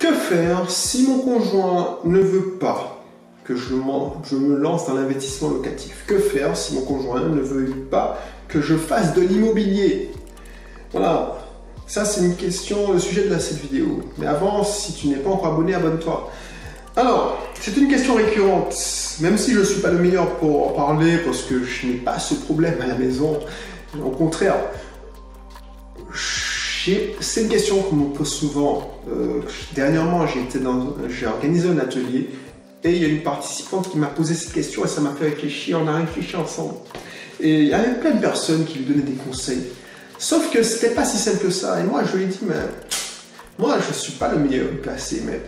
Que faire si mon conjoint ne veut pas que je me lance dans l'investissement locatif? Que faire si mon conjoint ne veut pas que je fasse de l'immobilier? Voilà, ça c'est une question, le sujet de cette vidéo. Mais avant, si tu n'es pas encore abonné, abonne-toi. Alors, c'est une question récurrente, même si je ne suis pas le meilleur pour en parler, parce que je n'ai pas ce problème à la maison. Au contraire, c'est une question qu'on me pose souvent. Dernièrement, j'ai organisé un atelier et il y a une participante qui m'a posé cette question et ça m'a fait réfléchir, on a réfléchi ensemble. Et il y avait plein de personnes qui lui donnaient des conseils. Sauf que c'était pas si simple que ça. Et moi, je lui ai dit, mais moi, je ne suis pas le meilleur placé, mais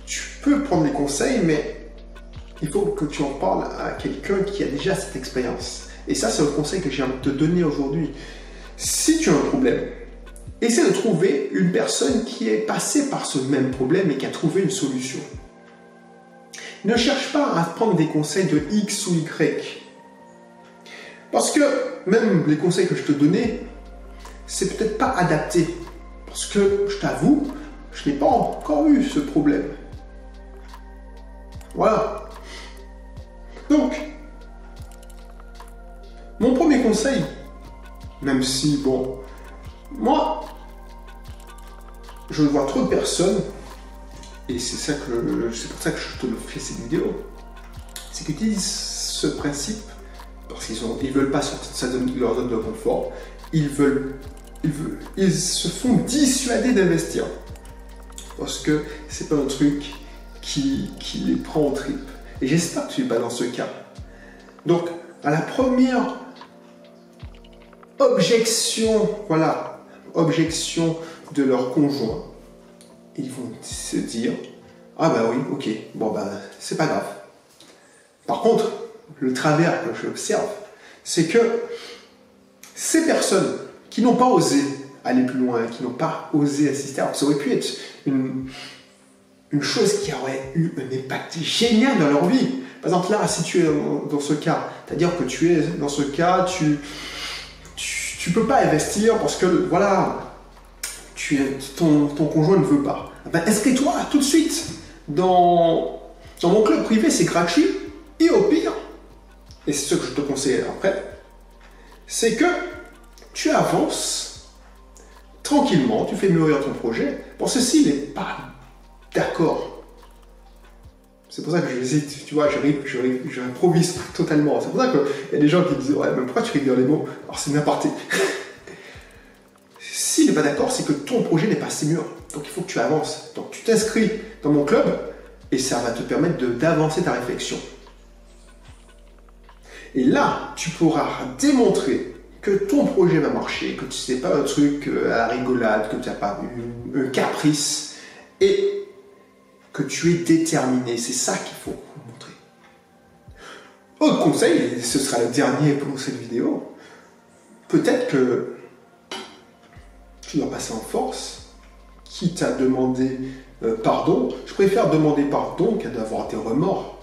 tu peux prendre des conseils, mais il faut que tu en parles à quelqu'un qui a déjà cette expérience. Et ça, c'est le conseil que j'ai envie de te donner aujourd'hui. Si tu as un problème, essaie de trouver une personne qui est passée par ce même problème et qui a trouvé une solution. Ne cherche pas à prendre des conseils de X ou Y. Parce que même les conseils que je te donnais, c'est peut-être pas adapté. Parce que, je t'avoue, je n'ai pas encore eu ce problème. Voilà. Donc, mon premier conseil, même si, bon, moi, je vois trop de personnes, et c'est pour ça que je te fais cette vidéo, c'est qu'ils utilisent ce principe, parce qu'ils veulent pas sortir de leur zone de confort, ils se font dissuader d'investir. Parce que c'est pas un truc qui les prend en trip. Et j'espère que tu n'es pas dans ce cas. Donc, à la première objection, voilà, objection de leur conjoint, ils vont se dire, ah bah oui, ok, bon bah c'est pas grave. Par contre, le travers que j'observe, c'est que ces personnes qui n'ont pas osé aller plus loin, qui n'ont pas osé assister, alors ça aurait pu être une chose qui aurait eu un impact génial dans leur vie. Par exemple là, si tu es dans ce cas, c'est-à-dire que tu es dans ce cas, tu peux pas investir parce que voilà, ton conjoint ne veut pas. Ben, inscris-toi tout de suite dans mon club privé, c'est gratuit. Et au pire, et c'est ce que je te conseille après, c'est que tu avances tranquillement, tu fais mûrir ton projet. Pour ceci, il n'est pas d'accord. C'est pour ça que j'hésite, tu vois, j'improvise totalement. C'est pour ça qu'il y a des gens qui disent, ouais, mais pourquoi tu rigoles les mots? Alors c'est n'importe. S'il n'est pas d'accord, c'est que ton projet n'est pas assez mûr. Donc il faut que tu avances. Donc tu t'inscris dans mon club et ça va te permettre d'avancer ta réflexion. Et là, tu pourras démontrer que ton projet va marcher, que ce n'est pas un truc à la rigolade, que tu n'as pas eu un caprice et que tu es déterminé. C'est ça qu'il faut montrer. Autre conseil, et ce sera le dernier pour cette vidéo, peut-être que tu dois passer en force, quitte à demander pardon. Je préfère demander pardon qu'à d'avoir des remords.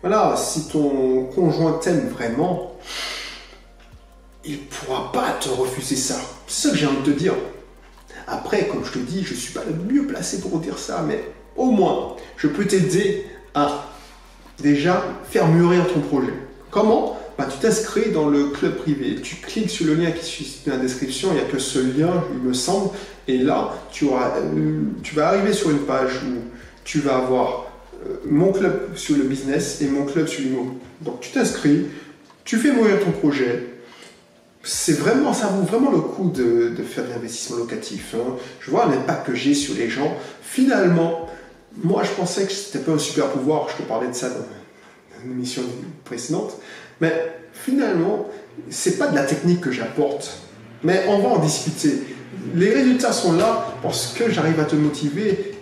Voilà, si ton conjoint t'aime vraiment, il ne pourra pas te refuser ça. C'est ça que j'ai envie de te dire. Après, comme je te dis, je ne suis pas le mieux placé pour dire ça, mais au moins, je peux t'aider à déjà faire mûrir ton projet. Comment? Bah, tu t'inscris dans le club privé, tu cliques sur le lien qui suit dans la description, il n'y a que ce lien, il me semble, et là, tu vas arriver sur une page où tu vas avoir mon club sur le business et mon club sur l'immo. Donc tu t'inscris, tu fais mûrir ton projet. Ça vaut vraiment le coup de faire de l'investissement locatif. Hein. Je vois l'impact que j'ai sur les gens. Finalement, moi je pensais que c'était pas un super pouvoir, je te parlais de ça dans une émission précédente, mais finalement, c'est pas de la technique que j'apporte, mais on va en discuter. Les résultats sont là parce que j'arrive à te motiver.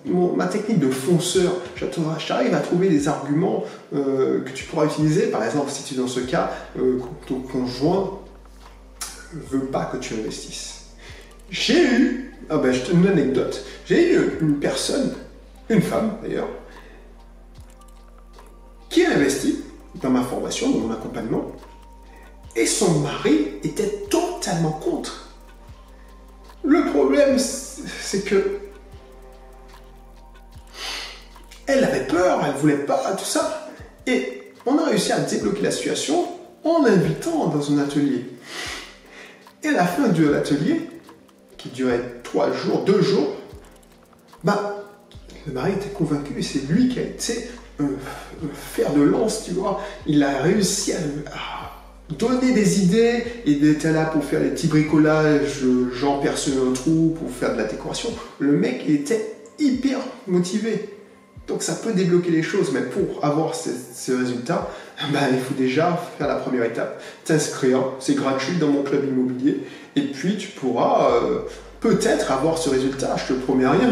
Ma technique de fonceur, j'arrive à trouver des arguments que tu pourras utiliser. Par exemple, si tu es dans ce cas, ton conjoint ne veut pas que tu investisses. J'ai eu, je te donne une anecdote, j'ai eu une personne, une femme d'ailleurs, qui a investi dans ma formation, dans mon accompagnement, et son mari était totalement contre. Le problème, c'est que elle avait peur, elle voulait pas, tout ça. Et on a réussi à débloquer la situation en l'invitant dans un atelier. Et à la fin de l'atelier, qui durait 3 jours, 2 jours, bah, le mari était convaincu et c'est lui qui a été fer de lance, tu vois. Il a réussi à donner des idées, il était là pour faire des petits bricolages, genre percer un trou, pour faire de la décoration. Le mec, il était hyper motivé. Donc ça peut débloquer les choses, mais pour avoir ces résultats, ben, il faut déjà faire la première étape, t'inscrire, c'est gratuit dans mon club immobilier, et puis tu pourras peut-être avoir ce résultat, je te promets rien.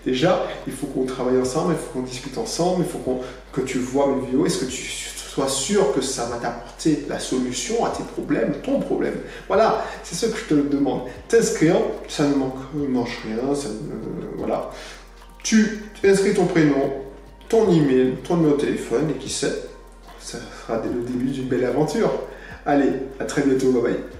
Déjà, il faut qu'on travaille ensemble, il faut qu'on discute ensemble, il faut que tu vois mes vidéos, est-ce que tu sois sûr que ça va t'apporter la solution à tes problèmes, ton problème. Voilà, c'est ce que je te demande. T'inscrire, ça ne mange rien, voilà. Tu inscris ton prénom, ton email, ton numéro de téléphone, et qui sait, ça sera le début d'une belle aventure. Allez, à très bientôt, bye bye.